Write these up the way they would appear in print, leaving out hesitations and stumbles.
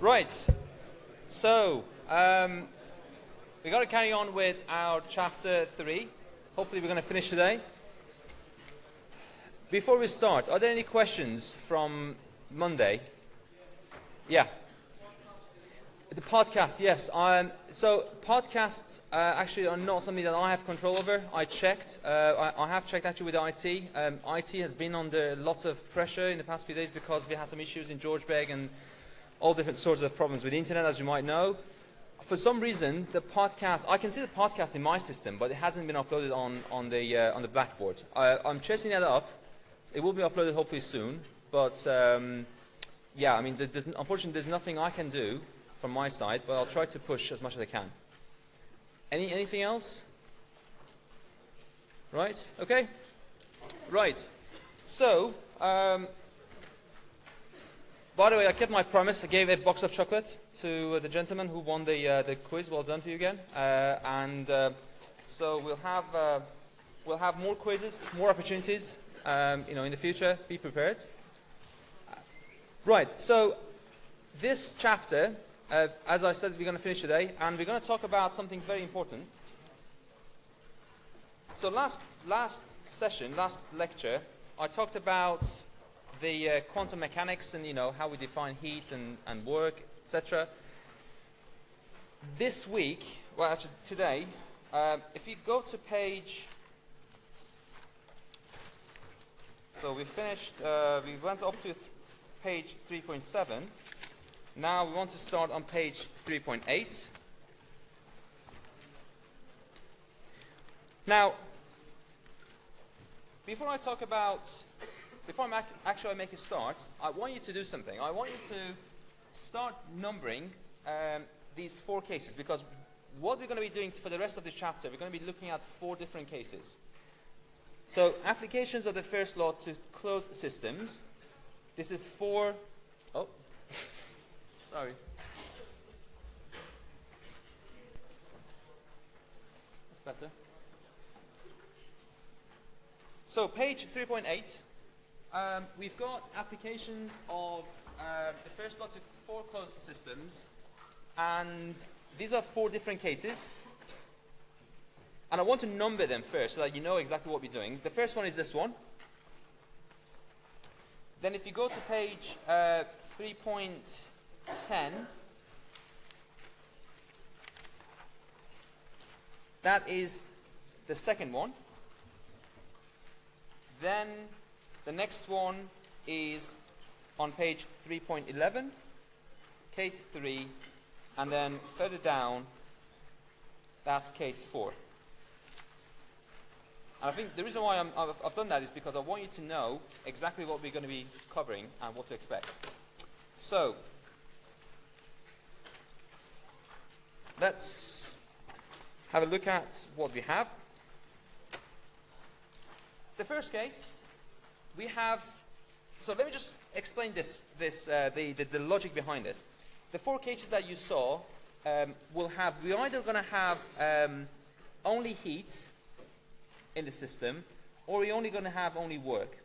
Right. So, we got to carry on with our chapter 3. Hopefully we're going to finish today. Before we start, are there any questions from Monday? Yeah. The podcast, yes. So podcasts actually are not something that I have control over. I checked. I have checked actually with IT. IT has been under lots of pressure in the past few days because we had some issues in Georgebeg and all different sorts of problems with the internet, as you might know. For some reason, the podcast, I can see the podcast in my system, but it hasn't been uploaded on the Blackboard. I'm chasing that up. It will be uploaded hopefully soon. But yeah, I mean, unfortunately, there's nothing I can do from my side, but I'll try to push as much as I can. Anything else? Right? Okay. Right. So, by the way, I kept my promise. I gave a box of chocolate to the gentleman who won the quiz. Well done to you again. So we'll have more quizzes, more opportunities, in the future. Be prepared. Right. So this chapter, as I said, we're going to finish today, and we're going to talk about something very important. So last lecture, I talked about the quantum mechanics and how we define heat and work, etc. This week, well actually today, if you go to page, so we finished, we went up to page 3.7. Now we want to start on page 3.8. Now, before I make a start, I want you to do something. I want you to start numbering these 4 cases, because what we're going to be doing for the rest of the chapter, we're going to be looking at 4 different cases. So, applications of the first law to closed systems. This is 4. Oh, sorry. That's better. So, page 3.8. We've got applications of the first law to 4 closed systems, and these are 4 different cases. And I want to number them first so that you know exactly what we're doing. The first one is this one. Then if you go to page 3.10, that is the second one. Then the next one is on page 3.11, case 3, and then further down, that's case 4. And I think the reason why I've done that is because I want you to know exactly what we're going to be covering and what to expect. So, let's have a look at what we have. The first case, we have, so let me just explain the logic behind this. The 4 cases that you saw we're either going to have only heat in the system, or we're only going to have only work.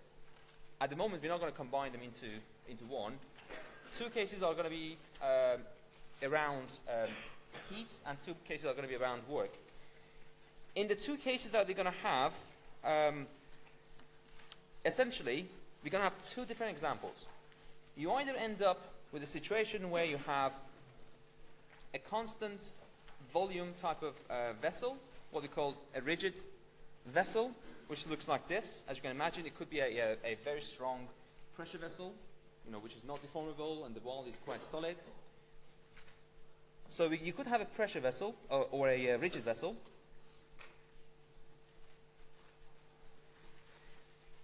At the moment, we're not going to combine them into one. 2 cases are going to be around heat, and 2 cases are going to be around work. In the 2 cases that we're going to have, essentially, we're going to have 2 different examples. You either end up with a situation where you have a constant volume type of vessel, what we call a rigid vessel, which looks like this. As you can imagine, it could be a very strong pressure vessel, which is not deformable, and the wall is quite solid. So you could have a pressure vessel or a rigid vessel.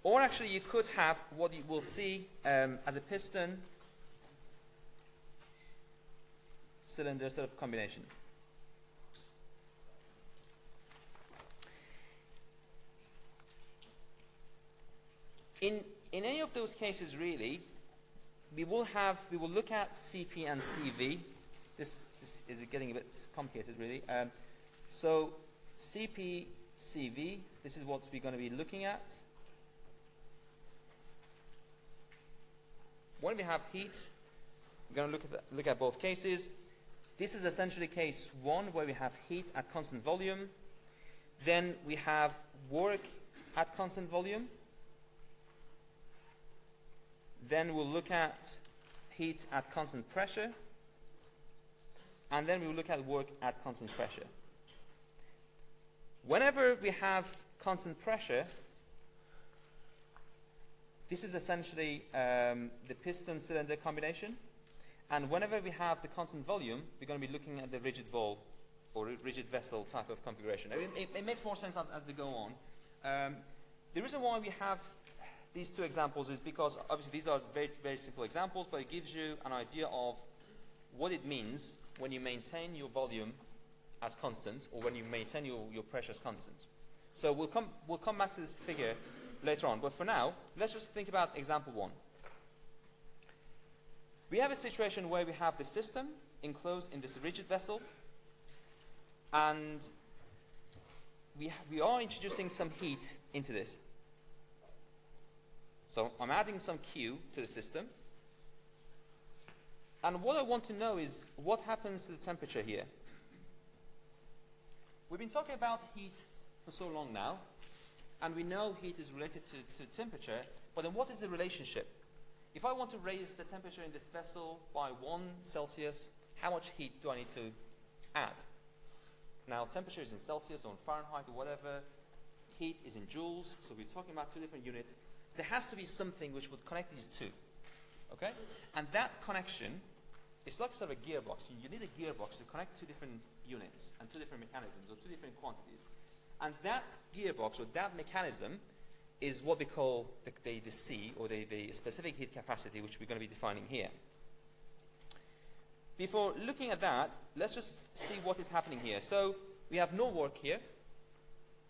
Or actually, you could have what you will see as a piston cylinder sort of combination. In any of those cases, really, we will look at CP and CV. This is getting a bit complicated, really. So CP, CV, this is what we're going to be looking at. When we have heat, We're going to look at both cases. This is essentially case 1, where we have heat at constant volume. Then we have work at constant volume. Then we'll look at heat at constant pressure. And then we will look at work at constant pressure. Whenever we have constant pressure, this is essentially the piston-cylinder combination. And whenever we have the constant volume, we're going to be looking at the rigid ball or rigid vessel type of configuration. It makes more sense as we go on. The reason why we have these two examples is because obviously these are very, very simple examples, but it gives you an idea of what it means when you maintain your volume as constant, or when you maintain your pressure as constant. So we'll come back to this figure later on, but for now, let's just think about example 1. We have a situation where we have the system enclosed in this rigid vessel, and we are introducing some heat into this. So I'm adding some Q to the system, and what I want to know is what happens to the temperature here. We've been talking about heat for so long now, and we know heat is related to temperature, but then what is the relationship? If I want to raise the temperature in this vessel by 1 Celsius, how much heat do I need to add? Now, temperature is in Celsius or in Fahrenheit or whatever. Heat is in joules, so we're talking about 2 different units. There has to be something which would connect these two, okay? And that connection is like sort of a gearbox. You need a gearbox to connect 2 different units and 2 different mechanisms or 2 different quantities. And that gearbox or that mechanism is what we call the C, or the specific heat capacity, which we're going to be defining here. Before looking at that, let's just see what is happening here. So we have no work here,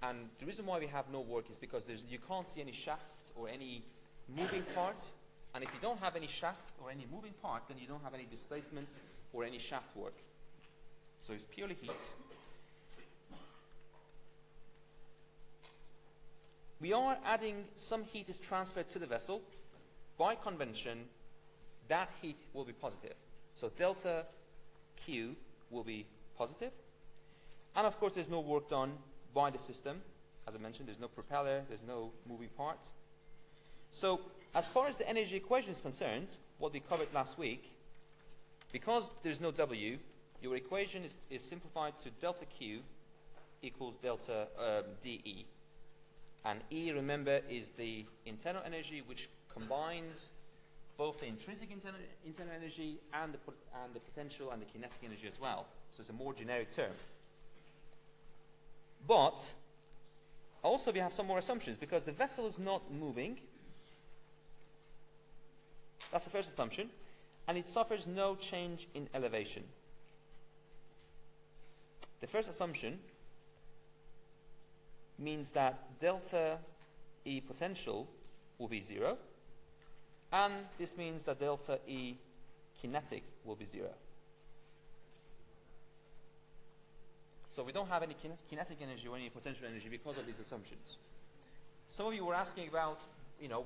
and the reason why we have no work is because you can't see any shaft or any moving part, and if you don't have any shaft or any moving part, then you don't have any displacement or any shaft work. So it's purely heat. We are adding some heat is transferred to the vessel. By convention, that heat will be positive. So delta Q will be positive. And of course, there's no work done by the system. As I mentioned, there's no propeller, there's no moving part. So as far as the energy equation is concerned, what we covered last week, because there's no W, your equation is simplified to delta Q equals delta dE. And E, remember, is the internal energy which combines both the intrinsic internal energy and the potential and the kinetic energy as well. So it's a more generic term. But also we have some more assumptions, because the vessel is not moving. That's the first assumption. And it suffers no change in elevation. The first assumption means that delta E potential will be 0, and this means that delta E kinetic will be 0. So we don't have any kinetic energy or any potential energy because of these assumptions. Some of you were asking about,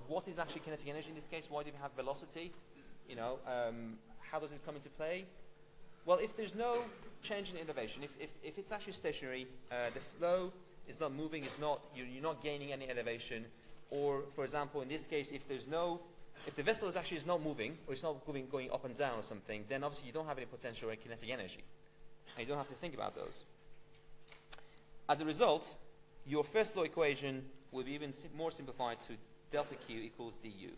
what is actually kinetic energy in this case? Why do we have velocity? How does it come into play? Well, if there's no change in elevation, if it's actually stationary, the flow is not moving, you're not gaining any elevation, or for example, in this case, if the vessel is not moving, or it's not going up and down or something, then obviously you don't have any potential or kinetic energy, and you don't have to think about those. As a result, your first law equation will be even more simplified to delta Q equals du.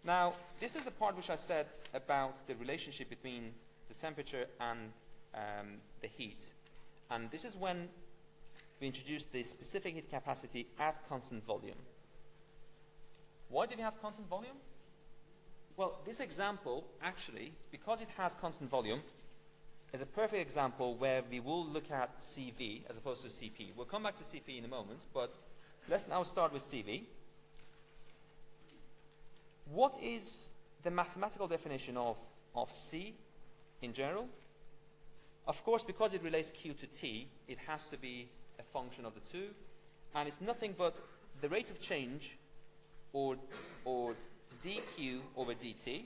Now, this is the part which I said about the relationship between the temperature and the heat. And this is when we introduced the specific heat capacity at constant volume. Why do we have constant volume? Well, this example, actually, because it has constant volume, is a perfect example where we will look at CV as opposed to CP. We'll come back to CP in a moment, but let's now start with CV. What is the mathematical definition of C in general? Of course, because it relates Q to T, it has to be a function of the two, and it's nothing but the rate of change or dq over dt.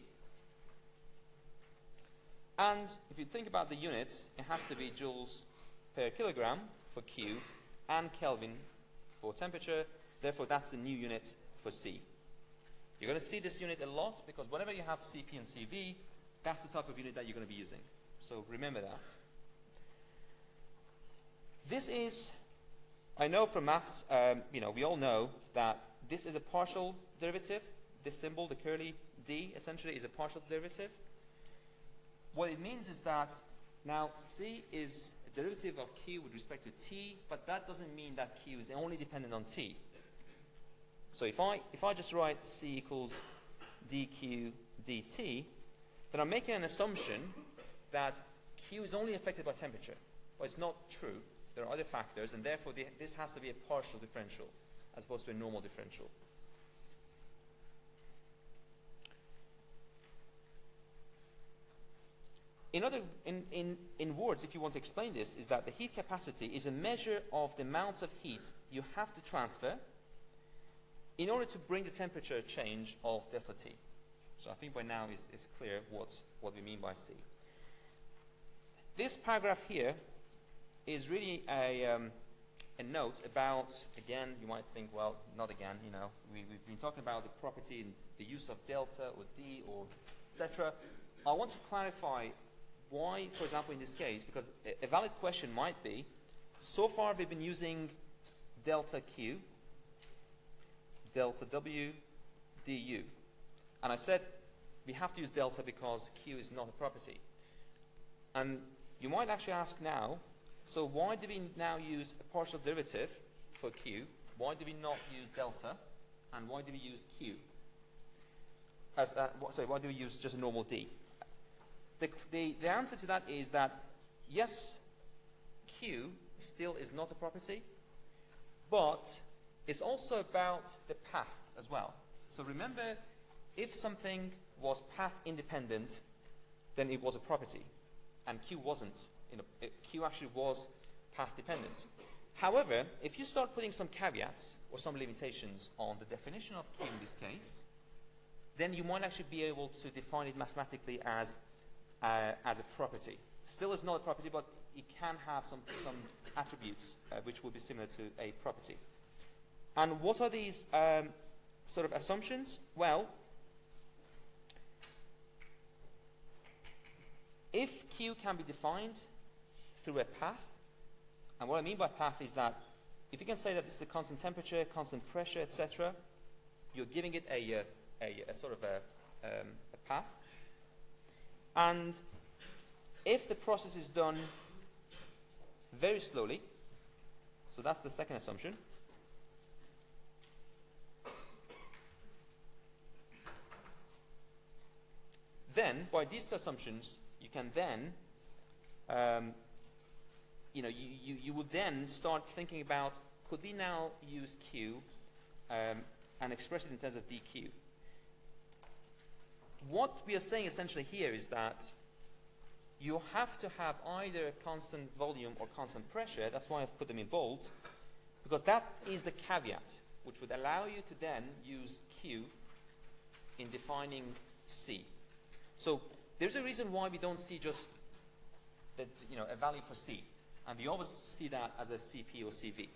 And if you think about the units, it has to be joules per kilogram for Q and Kelvin for temperature. Therefore, that's the new unit for C. You're going to see this unit a lot because whenever you have CP and CV, that's the type of unit that you're going to be using. So remember that. This is, I know from maths, we all know that this is a partial derivative. This symbol, the curly D, essentially is a partial derivative. What it means is that now C is a derivative of Q with respect to T, but that doesn't mean that Q is only dependent on T. So if I just write C equals dq dt, then I'm making an assumption that Q is only affected by temperature. Well, it's not true. There are other factors, and therefore this has to be a partial differential as opposed to a normal differential. In words, if you want to explain this, is that the heat capacity is a measure of the amount of heat you have to transfer in order to bring the temperature change of delta T. So I think by now it's clear what we mean by C. This paragraph here is really a note about, again, you might think, well, not again, we've been talking about the property and the use of delta or D or etc. I want to clarify why, for example, in this case, because a valid question might be, so far we've been using delta Q, delta W, du. And I said we have to use delta because Q is not a property. And you might actually ask now, so why do we now use a partial derivative for Q? Why do we not use delta? And why do we use Q? Why do we use just a normal D? The answer to that is that, yes, Q still is not a property, but it's also about the path as well. So remember, if something was path independent, then it was a property, and Q wasn't. Q actually was path dependent. However, if you start putting some caveats or some limitations on the definition of Q in this case, then you might actually be able to define it mathematically as a property. Still is not a property, but it can have some attributes which would be similar to a property. And what are these sort of assumptions? Well, if Q can be defined through a path, and what I mean by path is that if you can say that this is a constant temperature, constant pressure, etc., you're giving it a sort of a path. And if the process is done very slowly, so that's the second assumption, then by these two assumptions, you can then, you would then start thinking about, could we now use Q and express it in terms of dq? What we are saying essentially here is that you have to have either a constant volume or constant pressure. That's why I've put them in bold, because that is the caveat which would allow you to then use Q in defining C. So there's a reason why we don't see just a value for C, and we always see that as a CP or CV.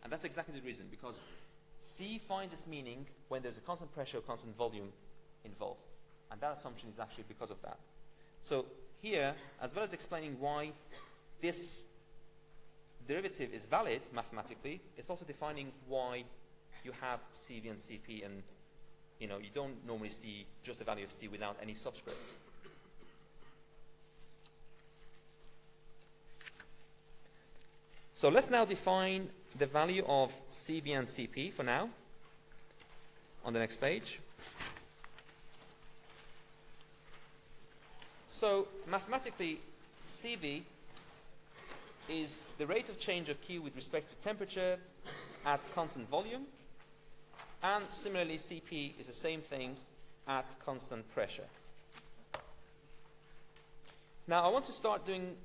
And that's exactly the reason, because C finds its meaning when there's a constant pressure or constant volume involved. And that assumption is actually because of that. So here, as well as explaining why this derivative is valid mathematically, it's also defining why you have CV and CP, and you don't normally see just a value of C without any subscript. So let's now define the value of CV and CP for now on the next page. So mathematically, CV is the rate of change of Q with respect to temperature at constant volume, and similarly CP is the same thing at constant pressure. Now I want to start doing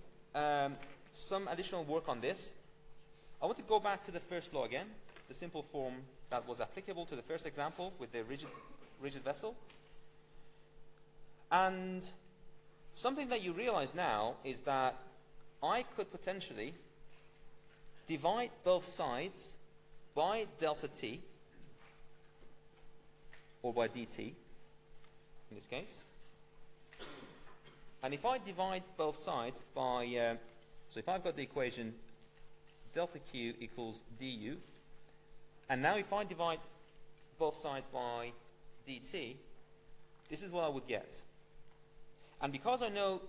some additional work on this. I want to go back to the first law again, the simple form that was applicable to the first example with the rigid rigid vessel. And something that you realize now is that I could potentially divide both sides by delta T, or by dt in this case. And if I divide both sides by, so if I've got the equation delta Q equals du, and now if I divide both sides by dt, this is what I would get. And because I know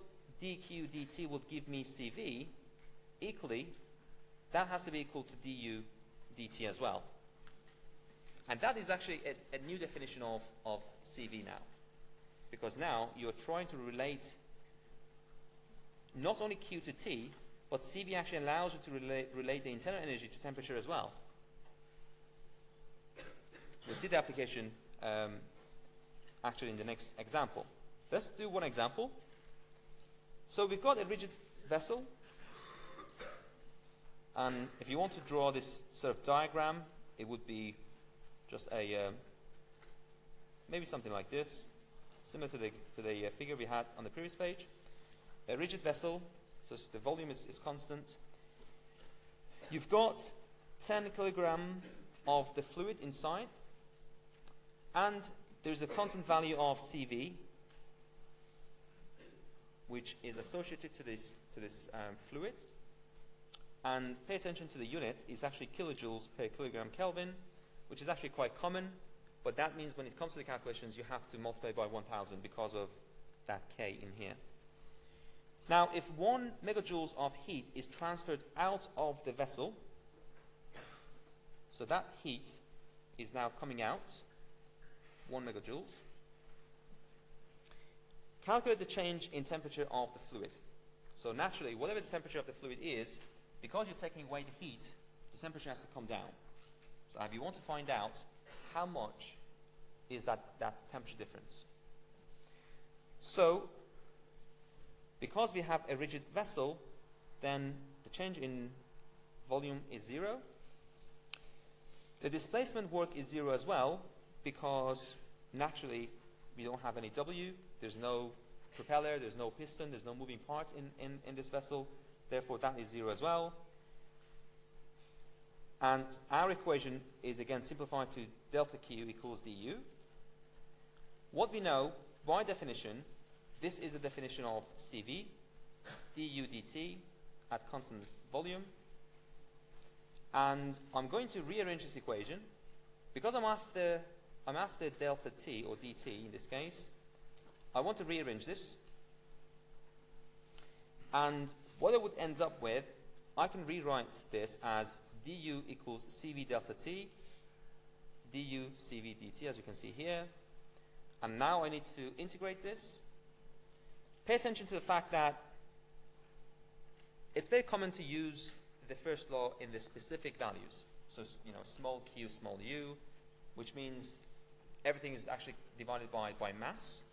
dq dt will give me CV, equally, that has to be equal to du dt as well. And that is actually a new definition of CV now. Because now you're trying to relate not only Q to T, but CV actually allows you to relate the internal energy to temperature as well. We'll see the application actually in the next example. Let's do one example. So we've got a rigid vessel. And if you want to draw this sort of diagram, it would be just a maybe something like this, similar to the figure we had on the previous page. A rigid vessel, so the volume is constant. You've got 10 kilogram of the fluid inside, and there's a constant value of CV, which is associated to this fluid. And pay attention to the unit. It's actually kilojoules per kilogram Kelvin, which is actually quite common, but that means when it comes to the calculations, you have to multiply by 1000 because of that K in here. Now, if 1 megajoules of heat is transferred out of the vessel, so that heat is now coming out, 1 megajoules, calculate the change in temperature of the fluid. So naturally, whatever the temperature of the fluid is, because you're taking away the heat, the temperature has to come down. So if you want to find out how much is that temperature difference. So, because we have a rigid vessel, then the change in volume is 0. The displacement work is 0 as well, because naturally we don't have any W, there's no propeller, there's no piston, there's no moving part in this vessel, therefore that is 0 as well. And our equation is again simplified to delta Q equals du. What we know, by definition, this is the definition of CV, du dt at constant volume. And I'm going to rearrange this equation. Because I'm after delta T, or dt in this case, I want to rearrange this. And what I would end up with, I can rewrite this as du equals CV delta T, du CV dt, as you can see here. And now I need to integrate this. Pay attention to the fact that it's very common to use the first law in the specific values. So, you know, small q, small u, which means everything is actually divided by mass.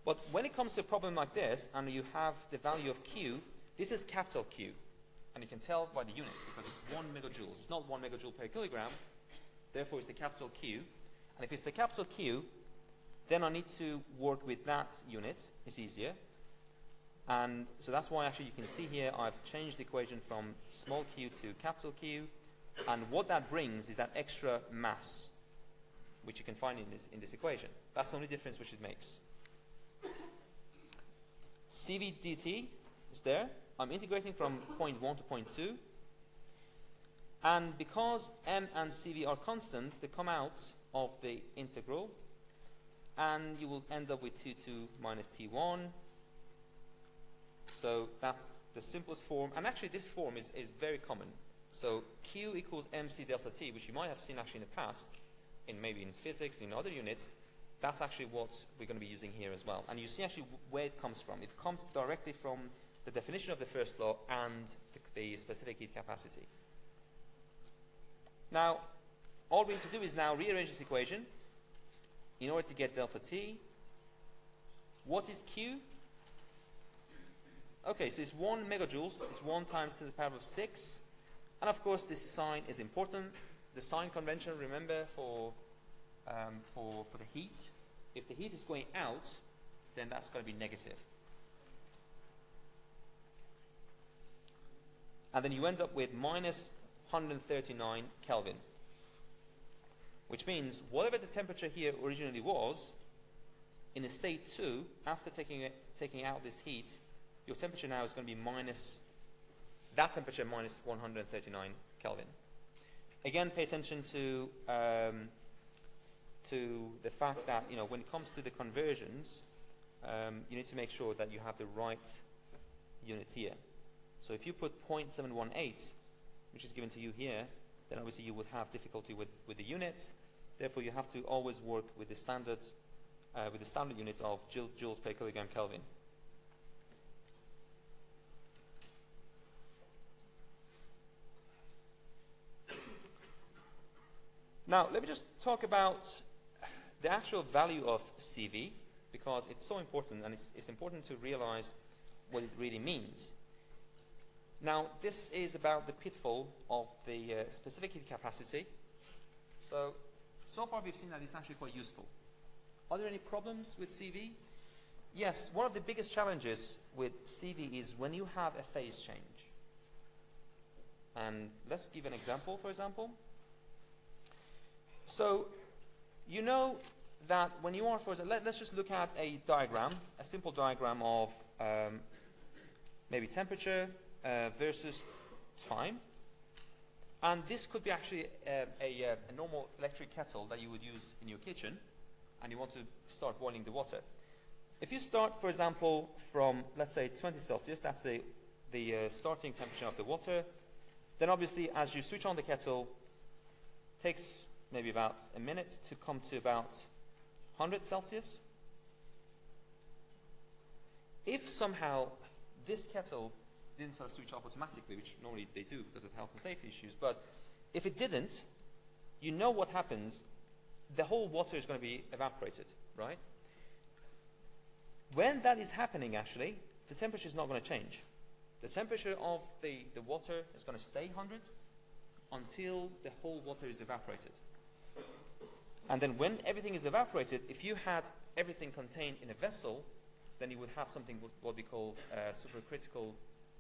But when it comes to a problem like this, and you have the value of q, this is capital Q. And you can tell by the unit, because it's 1 megajoules. It's not 1 megajoule per kilogram. Therefore, it's the capital Q. And if it's the capital Q, then I need to work with that unit. It's easier. And so that's why actually you can see here I've changed the equation from small q to capital Q. And what that brings is that extra mass, which you can find in this equation. That's the only difference which it makes. CV dt is there. I'm integrating from point 1 to point 2. And because m and CV are constant, they come out of the integral. And you will end up with T2 minus T1. So that's the simplest form. And actually this form is very common. So Q equals mc delta T, which you might have seen actually in the past, maybe in physics, in other units. That's actually what we're going to be using here as well. And you see actually where it comes from. It comes directly from the definition of the first law and the specific heat capacity. Now, all we need to do is now rearrange this equation in order to get delta T. What is Q? Okay, so it's 1 megajoules. It's 1 times 10 to the power of 6. And of course, this sign is important. The sign convention, remember, for for the heat. If the heat is going out, then that's going to be negative. And then you end up with minus 139 Kelvin. Which means whatever the temperature here originally was, in a state 2, after taking out this heat, your temperature now is going to be that temperature minus 139 Kelvin. Again, pay attention to the fact that when it comes to the conversions, you need to make sure that you have the right units here. So if you put 0.718, which is given to you here, then obviously you would have difficulty with the units. Therefore, you have to always work with the standard units of joules per kilogram Kelvin. Now, let me just talk about the actual value of CV, because it's so important, and it's important to realize what it really means. Now, this is about the pitfall of the specific heat capacity. So far we've seen that it's actually quite useful. Are there any problems with CV? Yes, one of the biggest challenges with CV is when you have a phase change. And let's give an example, for example. So, you know that when you are, let's just look at a diagram, a simple diagram of maybe temperature versus time. And this could be actually a normal electric kettle that you would use in your kitchen, and you want to start boiling the water. If you start, for example, from, let's say, 20 Celsius, that's the starting temperature of the water, then obviously as you switch on the kettle, it takes maybe about a minute to come to about 100 Celsius. If somehow this kettle didn't sort of switch off automatically, which normally they do because of health and safety issues, but if it didn't, you know what happens. The whole water is going to be evaporated, right? When that is happening, actually, the temperature is not going to change. The temperature of the water is going to stay 100 until the whole water is evaporated. And then when everything is evaporated, if you had everything contained in a vessel, then you would have something what we call supercritical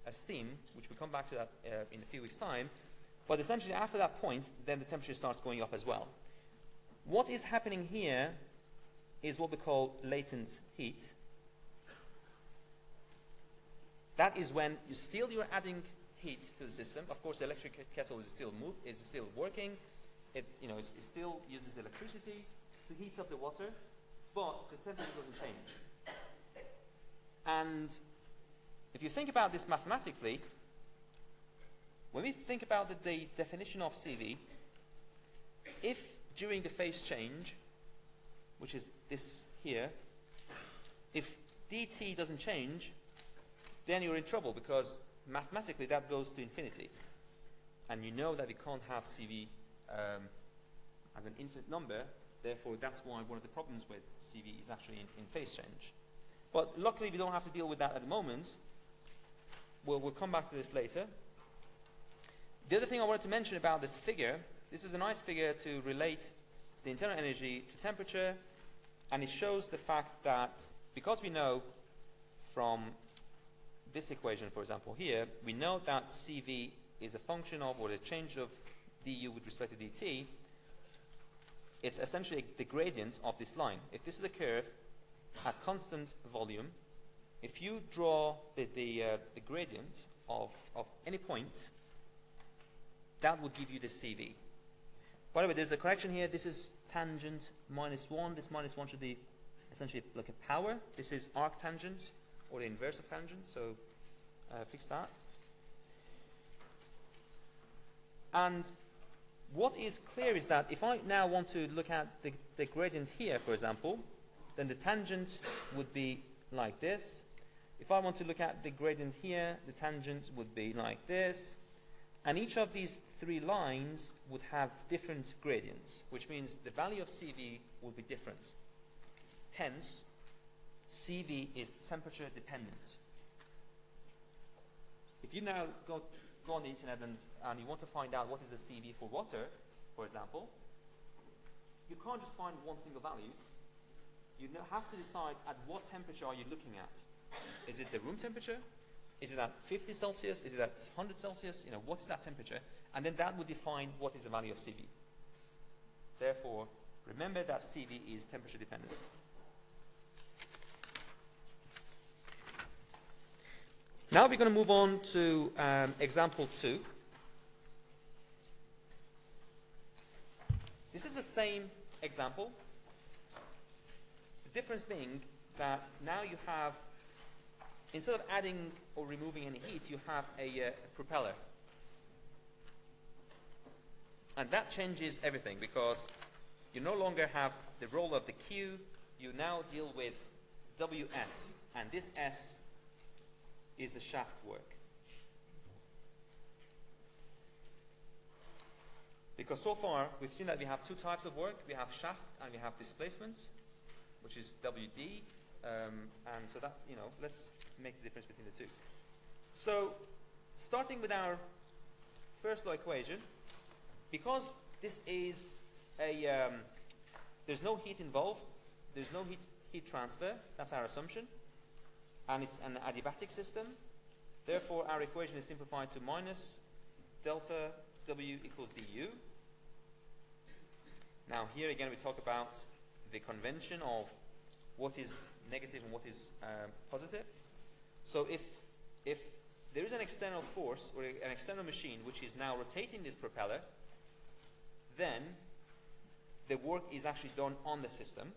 steam, which we'll come back to that in a few weeks' time. But essentially, after that point, then the temperature starts going up as well. What is happening here is what we call latent heat. That is when you're adding heat to the system. Of course, the electric kettle is still working. It still uses electricity to heat up the water, but the temperature doesn't change. And if you think about this mathematically, when we think about the definition of CV, if during the phase change, which is this here, if dt doesn't change, then you're in trouble, because mathematically that goes to infinity. And you know that we can't have CV as an infinite number, therefore that's why one of the problems with CV is actually in phase change. But luckily we don't have to deal with that at the moment. We'll come back to this later. The other thing I wanted to mention about this figure, this is a nice figure to relate the internal energy to temperature, and it shows the fact that because we know from this equation, for example, here, we know that CV is a function of, or the change of du with respect to dt. It's essentially the gradient of this line. If this is a curve at constant volume, if you draw the gradient of any point, that would give you the CV. By the way, there's a correction here. This is tangent -1. This -1 should be essentially like a power. This is arctangent, or the inverse of tangent, so fix that. And what is clear is that if I now want to look at the gradient here, for example, then the tangent would be like this. If I want to look at the gradient here, the tangent would be like this. And each of these three lines would have different gradients, which means the value of CV will be different. Hence, CV is temperature dependent. If you now go on the internet and you want to find out what is the CV for water, for example, you can't just find one single value. You have to decide at what temperature are you looking at. Is it the room temperature? Is it at 50 Celsius? Is it at 100 Celsius? You know, what is that temperature? And then that would define what is the value of CV. Therefore, remember that CV is temperature dependent. Now we're going to move on to example 2. This is the same example. The difference being that now you have, instead of adding or removing any heat, you have a propeller. And that changes everything, because you no longer have the role of the Q, you now deal with WS, and this S is the shaft work. Because so far we've seen that we have two types of work. We have shaft and we have displacement, which is WD, and so that, you know, let's make the difference between the two. So starting with our first law equation, because this is a there's no heat involved, there's no heat transfer, that's our assumption, and it's an adiabatic system. Therefore our equation is simplified to minus delta W equals du. Now here again we talk about the convention of what is negative and what is positive. So if there is an external force or an external machine which is now rotating this propeller, then the work is actually done on the system.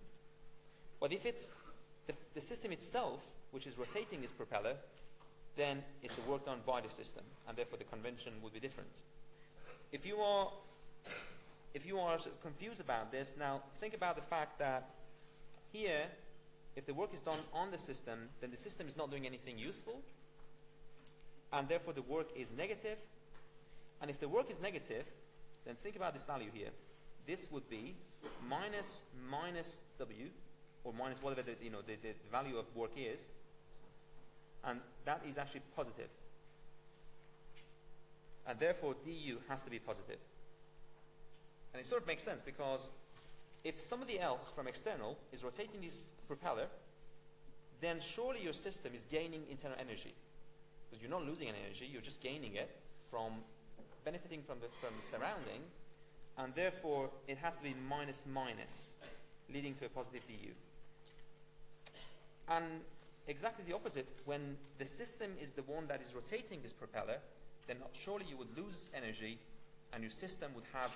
But if it's the system itself which is rotating this propeller, then it's the work done by the system, and therefore the convention would be different. If you are sort of confused about this, now think about the fact that here, if the work is done on the system, then the system is not doing anything useful, and therefore the work is negative. And if the work is negative, then think about this value here. This would be minus W, or minus whatever the value of work is, and that is actually positive. And therefore du has to be positive. And it sort of makes sense, because if somebody else from external is rotating this propeller, then surely your system is gaining internal energy. Because you're not losing any energy, you're just gaining it from benefiting from the surrounding, and therefore it has to be minus, leading to a positive du. And exactly the opposite, when the system is the one that is rotating this propeller, then surely you would lose energy and your system would have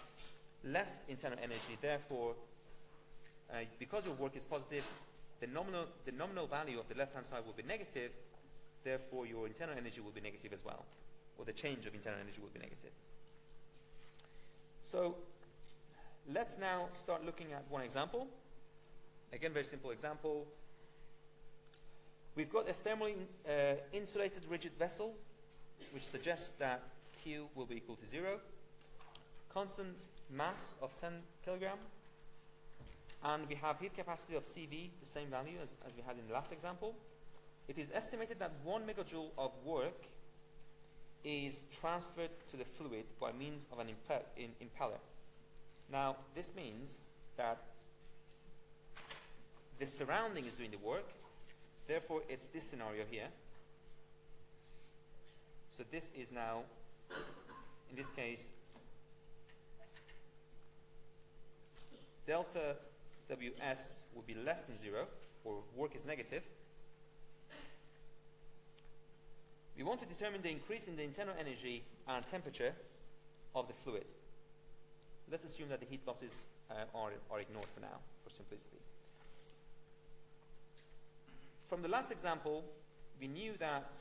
less internal energy. Therefore, because your work is positive, the nominal value of the left-hand side will be negative. Therefore, your internal energy will be negative as well, or the change of internal energy will be negative. So let's now start looking at one example. Again, very simple example. We've got a thermally insulated rigid vessel, which suggests that Q will be equal to 0. Constant mass of 10 kilogram. And we have heat capacity of CV, the same value as we had in the last example. It is estimated that 1 megajoule of work is transferred to the fluid by means of an impeller. Now, this means that the surrounding is doing the work. Therefore, it's this scenario here. So this is now, in this case, delta Ws will be less than 0, or work is negative. We want to determine the increase in the internal energy and temperature of the fluid. Let's assume that the heat losses are ignored for now, for simplicity. From the last example, we knew that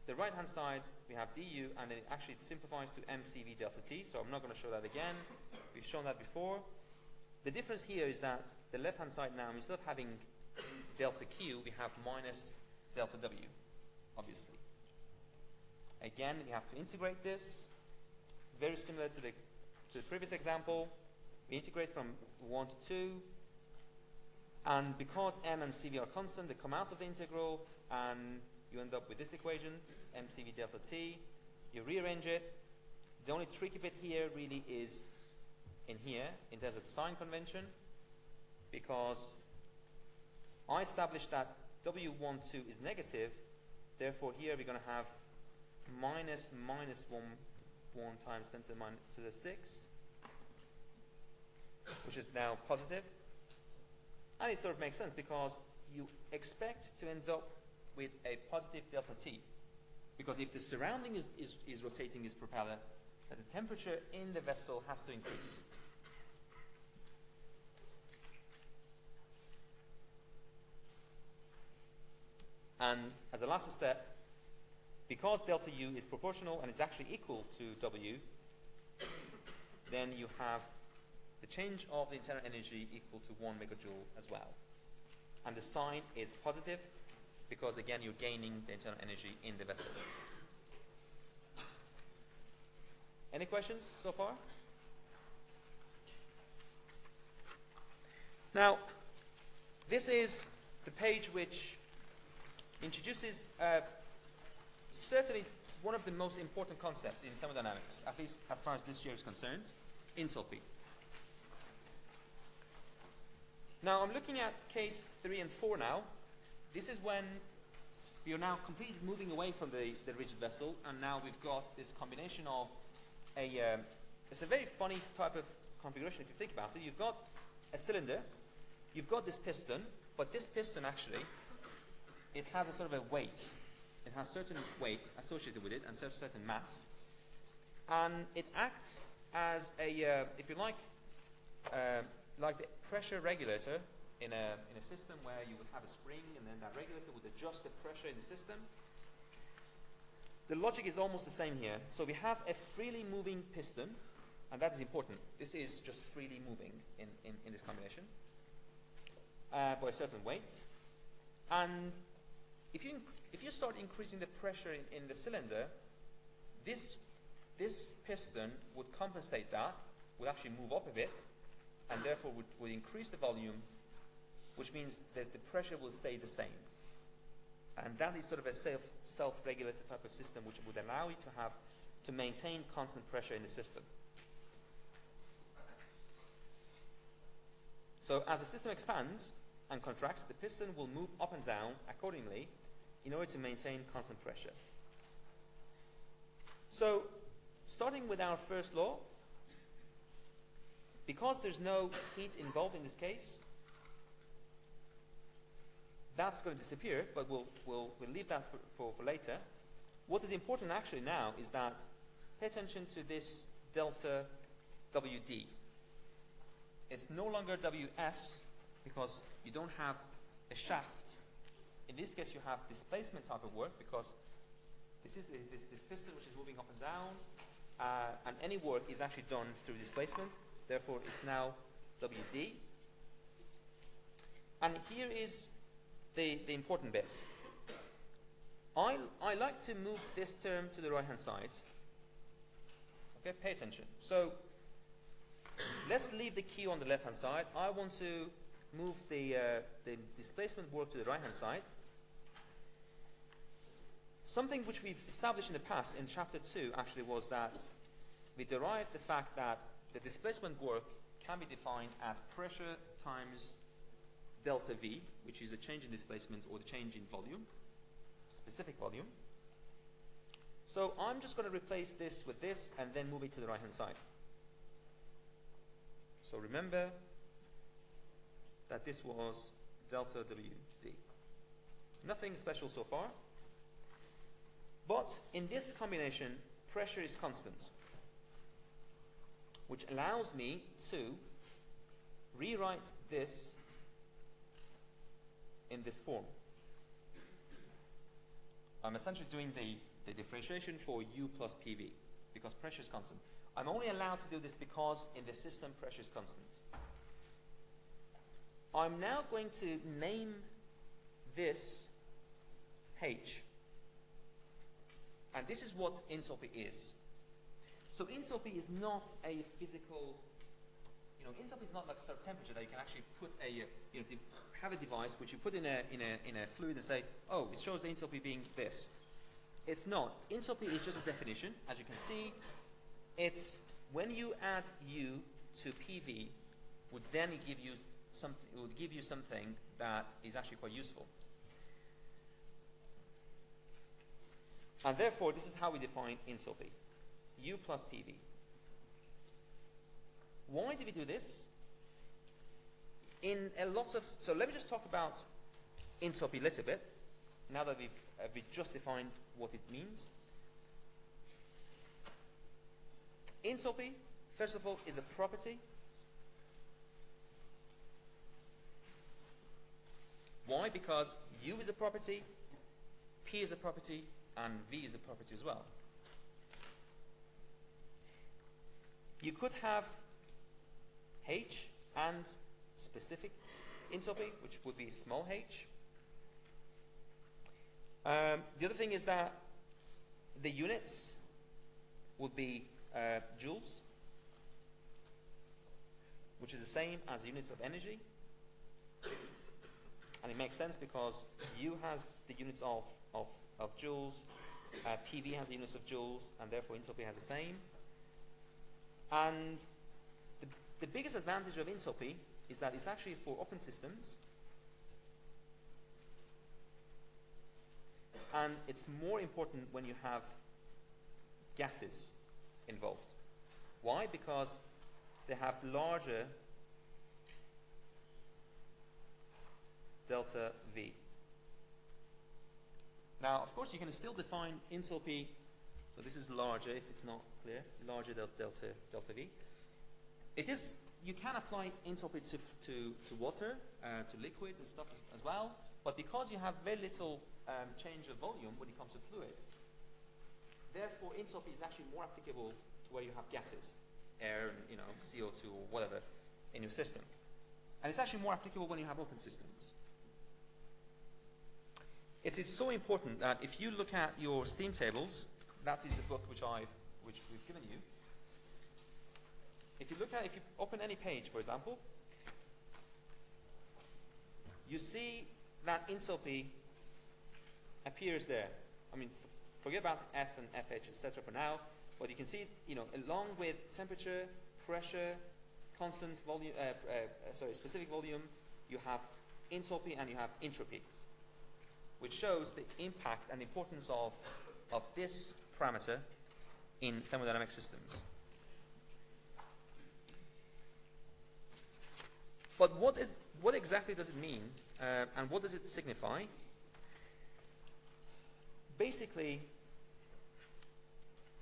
the right-hand side, we have du, and then it actually simplifies to mcv delta t, so I'm not going to show that again. We've shown that before. The difference here is that the left-hand side now, instead of having delta q, we have minus delta w, obviously. Again, we have to integrate this. Very similar to the previous example. We integrate from 1 to 2. And because m and cv are constant, they come out of the integral, and you end up with this equation, mcv delta t. You rearrange it. The only tricky bit here really is in here, in terms of the sign convention. because I established that W12 is negative, therefore here we're going to have minus 1 times 10 to the 6, which is now positive. And it sort of makes sense because you expect to end up with a positive delta T. Because if the surrounding is rotating this propeller, then the temperature in the vessel has to increase. And as a last step, because delta U is proportional and is actually equal to W, then you have the change of the internal energy equal to 1 megajoule as well. And the sign is positive because, again, you're gaining the internal energy in the vessel. Any questions so far? Now, this is the page which introduces certainly one of the most important concepts in thermodynamics, at least as far as this year is concerned, enthalpy. Now, I'm looking at case 3 and 4 now. This is when we are now completely moving away from the rigid vessel, and now we've got this combination of it's a very funny type of configuration if you think about it. You've got a cylinder, you've got this piston, but this piston actually, it has a sort of a weight. It has certain weight associated with it and certain mass. And it acts as a, if you like the pressure regulator in a system where you would have a spring and then that regulator would adjust the pressure in the system. The logic is almost the same here. So we have a freely moving piston, and that is important. This is just freely moving in this combination by a certain weight. And if you start increasing the pressure in the cylinder, this piston would compensate that, would actually move up a bit, and therefore would increase the volume, which means that the pressure will stay the same. And that is sort of a self-regulated type of system which would allow you to maintain constant pressure in the system. So as the system expands and contracts, the piston will move up and down accordingly in order to maintain constant pressure. So starting with our first law, because there's no heat involved in this case, that's going to disappear, but we'll leave that for later. What is important actually now is that pay attention to this delta WD. It's no longer WS because you don't have a shaft. In this case, you have displacement type of work because this is this piston which is moving up and down, and any work is actually done through displacement. Therefore, it's now WD. And here is the important bit. I like to move this term to the right-hand side. Okay, pay attention. So let's leave the Q on the left-hand side. I want to move the displacement work to the right-hand side. Something which we've established in the past in chapter 2 actually was that we derived the fact that the displacement work can be defined as pressure times delta V, which is a change in displacement or the change in volume, specific volume. So I'm just going to replace this with this and then move it to the right-hand side. So remember that this was delta WD. Nothing special so far. But in this combination, pressure is constant, which allows me to rewrite this in this form. I'm essentially doing the differentiation for U plus PV because pressure is constant. I'm only allowed to do this because in the system pressure is constant. I'm now going to name this H. And this is what enthalpy is. So enthalpy is not a physical, enthalpy is not like sort of temperature that you can actually put have a device which you put in a fluid and say, oh, it shows the enthalpy being this. It's not. Enthalpy is just a definition. As you can see, it's when you add U to PV, would then give you something, it would give you something that is actually quite useful. And therefore, this is how we define enthalpy. U plus PV. Why do we do this? So let me just talk about enthalpy a little bit, now that we've just defined what it means. Enthalpy, first of all, is a property. Why? Because U is a property, P is a property, and V is a property as well. You could have H and specific enthalpy, which would be small h. The other thing is that the units would be joules, which is the same as units of energy. And it makes sense because U has the units of joules, PV has the units of joules, and therefore enthalpy has the same. And the biggest advantage of enthalpy is that it's actually for open systems, and it's more important when you have gases involved. Why? Because they have larger delta V. Now, of course, you can still define enthalpy, so this is larger if it's not clear, larger delta V. It is, you can apply enthalpy to water, to liquids and stuff as well, but because you have very little change of volume when it comes to fluids, therefore enthalpy is actually more applicable to where you have gases, air, and CO2 or whatever in your system. And it's actually more applicable when you have open systems. It is so important that if you look at your steam tables, that is the book which we've given you. If you open any page, for example, you see that enthalpy appears there. I mean, forget about F and FH, etc. for now, but you can see, along with temperature, pressure, constant volume, specific volume, you have enthalpy and you have entropy, which shows the impact and importance of this parameter in thermodynamic systems. But what exactly does it mean, and what does it signify? Basically,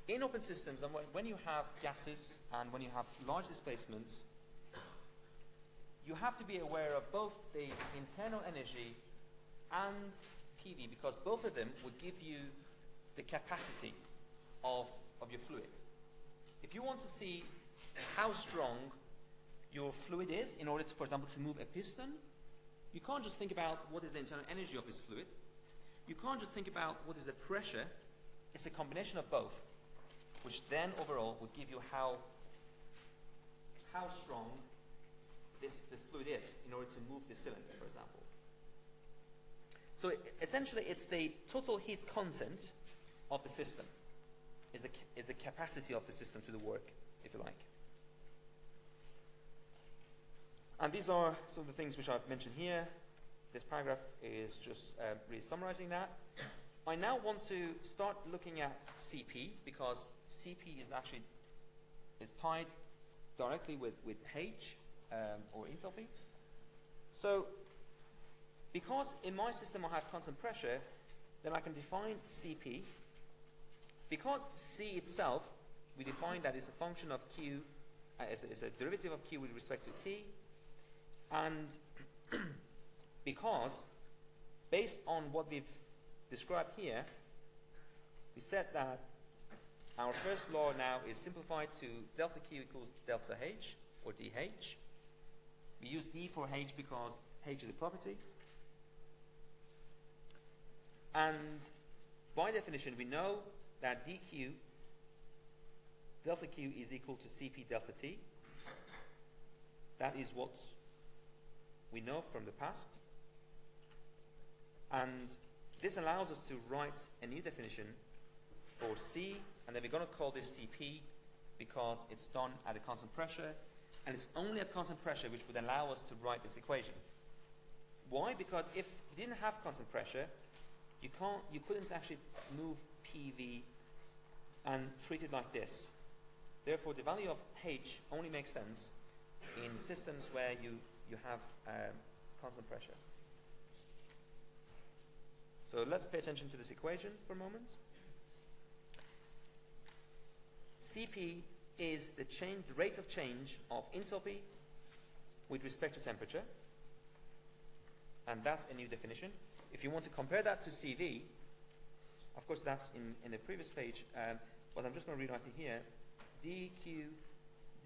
in open systems, and when you have gases and when you have large displacements, you have to be aware of both the internal energy and PV, because both of them would give you the capacity of your fluid. If you want to see how strong your fluid is in order to, for example, to move a piston, you can't just think about what is the internal energy of this fluid. You can't just think about what is the pressure. It's a combination of both, which then overall would give you how strong this fluid is in order to move the cylinder, for example. So essentially, it's the total heat content of the system, is the capacity of the system to do work, if you like. And these are some of the things which I've mentioned here. This paragraph is just really summarizing that. I now want to start looking at CP, because CP is tied directly with H, or enthalpy. So, because in my system I have constant pressure, then I can define CP. Because C itself, we define that it's a function of Q, it's a derivative of Q with respect to T. And because, based on what we've described here, we said that our first law now is simplified to delta Q equals delta H, or dH. We use D for H because H is a property. And by definition, we know that dQ, delta Q is equal to Cp delta T. That is what we know from the past. And this allows us to write a new definition for C, and then we're going to call this Cp because it's done at a constant pressure. And it's only at constant pressure which would allow us to write this equation. Why? Because if you didn't have constant pressure, you couldn't actually move PV and treat it like this. Therefore, the value of H only makes sense in systems where you have constant pressure. So let's pay attention to this equation for a moment. Cp is the rate of change of enthalpy with respect to temperature. And that's a new definition. If you want to compare that to Cv, of course that's in the previous page, but I'm just going to rewrite it here. dq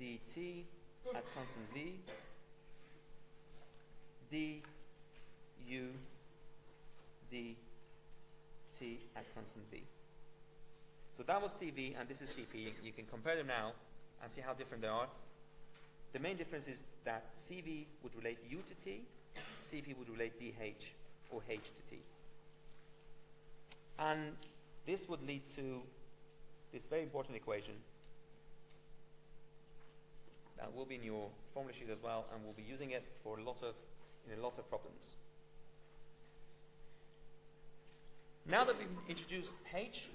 dt at constant V, du dt at constant V. So that was Cv and this is Cp. You can compare them now and see how different they are. The main difference is that Cv would relate U to T, Cp would relate dH or H to T. And this would lead to this very important equation that will be in your formula sheet as well, and we'll be using it for in a lot of problems. Now that we've introduced H,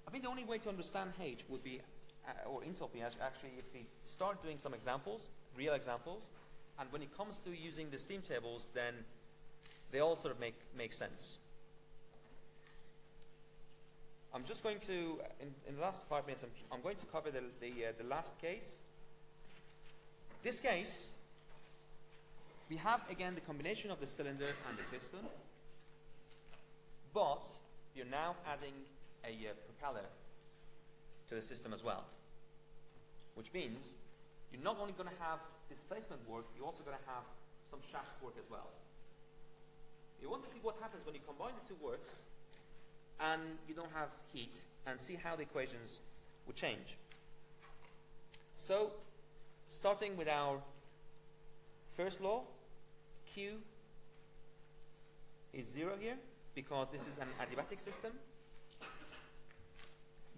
I think the only way to understand H would be, or enthalpy actually, if we start doing some examples, real examples, and when it comes to using the steam tables, then they all sort of make sense. I'm just going to, in the last 5 minutes, I'm going to cover the last case. This case, we have again the combination of the cylinder and the piston, but you're now adding a propeller to the system as well, which means you're not only going to have displacement work, you're also going to have some shaft work as well. You want to see what happens when you combine the two works and you don't have heat, and see how the equations would change. So, starting with our first law, Q is 0 here, because this is an adiabatic system.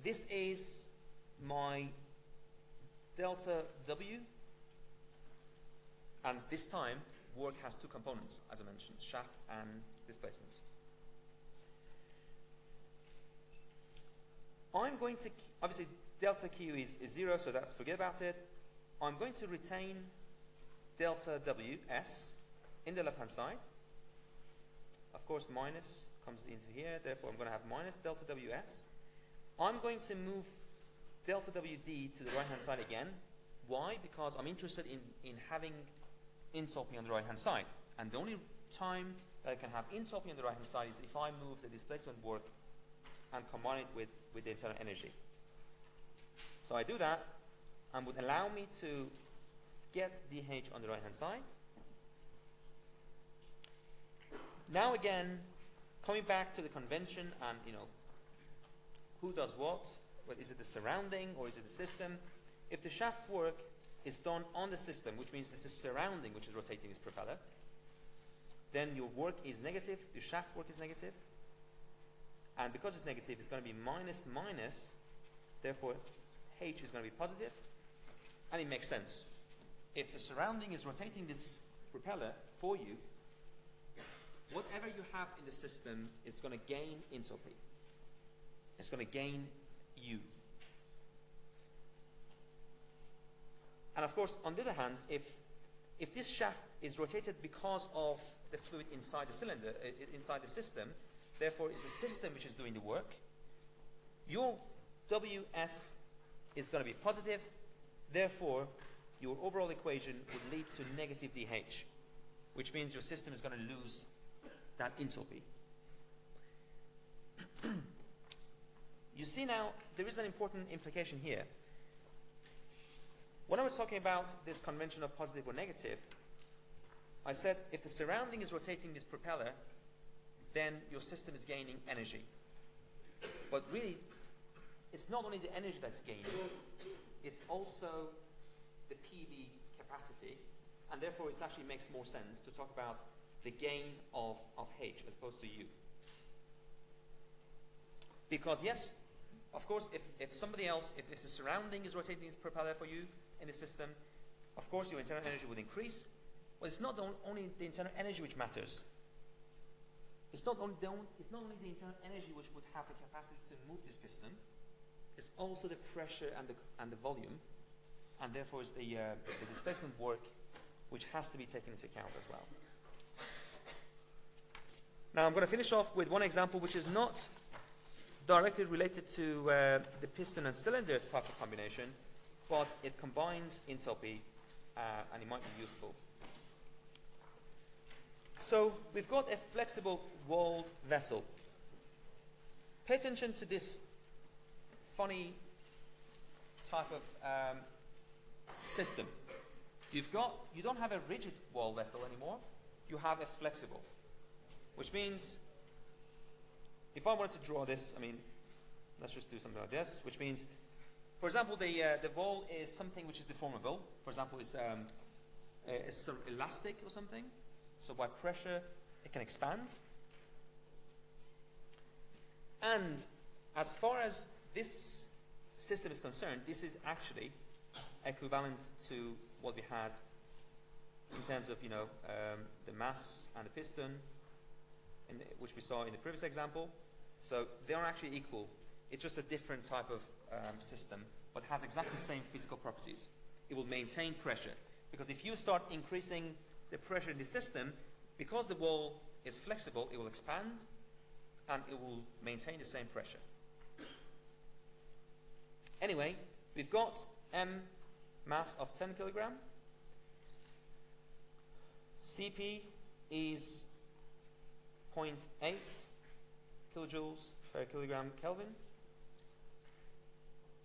This is my delta W, and this time work has two components, as I mentioned, shaft and displacement. I'm going to, obviously delta Q is 0, so that's, forget about it. I'm going to retain delta Ws in the left hand side. Of course minus comes into here, therefore I'm going to have minus delta Ws. I'm going to move delta Wd to the right hand side again. Why? Because I'm interested in having enthalpy on the right hand side. And the only time that I can have enthalpy on the right hand side is if I move the displacement work and combine it with the internal energy. So I do that, and would allow me to get dH on the right hand side. Now again, coming back to the convention and who does what? Well, is it the surrounding or is it the system? If the shaft work is done on the system, which means it's the surrounding which is rotating this propeller, then your work is negative, the shaft work is negative. And because it's negative, it's going to be minus minus, therefore H is going to be positive, and it makes sense. If the surrounding is rotating this propeller for you, whatever you have in the system is going to gain enthalpy. It's going to gain U. And of course, on the other hand, if this shaft is rotated because of the fluid inside the cylinder, inside the system, therefore it's the system which is doing the work, your Ws is going to be positive, therefore your overall equation would lead to negative dH, which means your system is going to lose that enthalpy. You see now, there is an important implication here. When I was talking about this convention of positive or negative, I said if the surrounding is rotating this propeller, then your system is gaining energy. But really, it's not only the energy that's gained, it's also the PV capacity, and therefore it actually makes more sense to talk about the gain of H as opposed to U. Because yes, of course, if somebody else, if the surrounding is rotating this propeller for you in the system, of course your internal energy would increase. But it's not only the internal energy which matters. It's not only the internal energy which would have the capacity to move this piston. It's also the pressure and the volume, and therefore it's the displacement work which has to be taken into account as well. Now I'm going to finish off with one example which is not directly related to the piston and cylinder type of combination, but it combines enthalpy and it might be useful. So we've got a flexible walled vessel. Pay attention to this funny type of system. You don't have a rigid wall vessel anymore. You have a flexible, which means if I wanted to draw this, I mean, let's just do something like this, which means, for example, the wall is something which is deformable. For example, it's sort of elastic or something. So by pressure, it can expand. And as far as this system is concerned, this is actually equivalent to what we had in terms of, the mass and the piston, which we saw in the previous example. So they are actually equal. It's just a different type of system, but has exactly the same physical properties. It will maintain pressure, because if you start increasing the pressure in the system, because the wall is flexible, it will expand and it will maintain the same pressure. Anyway, we've got M mass of 10 kilogram. Cp is 0.8 kilojoules per kilogram Kelvin.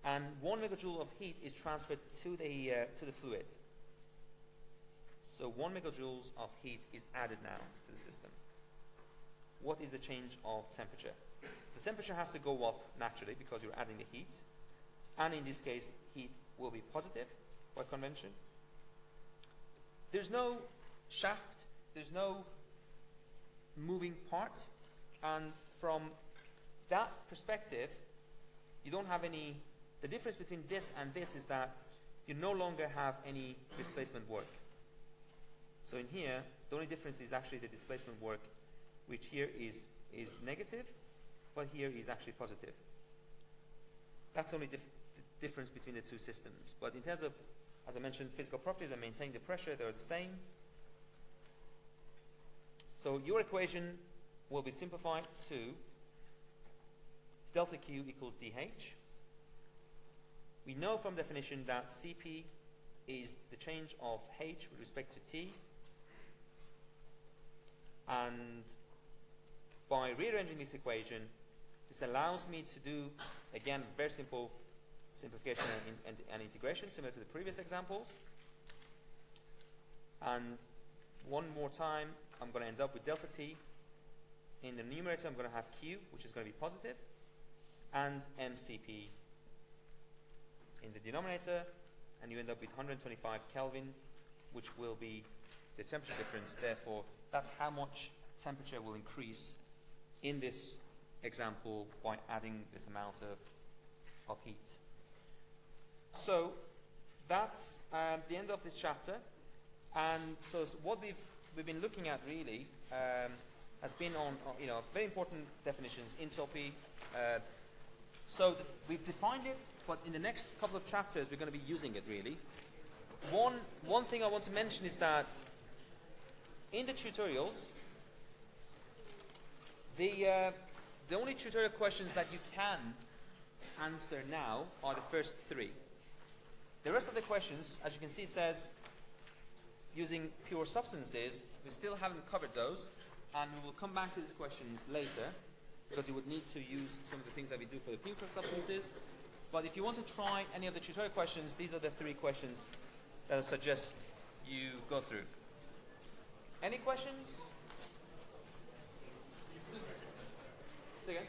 And 1 megajoule of heat is transferred to the fluid. So 1 megajoules of heat is added now to the system. What is the change of temperature? The temperature has to go up naturally because you're adding the heat. And in this case, heat will be positive by convention. There's no shaft, there's no moving part. And from that perspective, you don't have any. The difference between this and this is that you no longer have any displacement work. So in here, the only difference is actually the displacement work, which here is negative, but here is actually positive. That's the only difference between the two systems. But in terms of, as I mentioned, physical properties and maintaining the pressure, they're the same. So your equation will be simplified to delta Q equals dH. We know from definition that Cp is the change of H with respect to T. And by rearranging this equation, this allows me to do, again, very simple simplification and integration, similar to the previous examples. And one more time, I'm going to end up with delta T. In the numerator, I'm going to have Q, which is going to be positive, and MCP in the denominator, and you end up with 125 Kelvin, which will be the temperature difference. Therefore, that's how much temperature will increase in this example by adding this amount of heat. So that's the end of this chapter. And so what we've been looking at really has been on very important definitions, enthalpy. So we've defined it, but in the next couple of chapters we're going to be using it really. One thing I want to mention is that in the tutorials, the only tutorial questions that you can answer now are the first 3. The rest of the questions, as you can see, it says using pure substances. We still haven't covered those, and we will come back to these questions later because you would need to use some of the things that we do for the pure substances. But if you want to try any of the tutorial questions, these are the 3 questions that I suggest you go through. Any questions? Say again?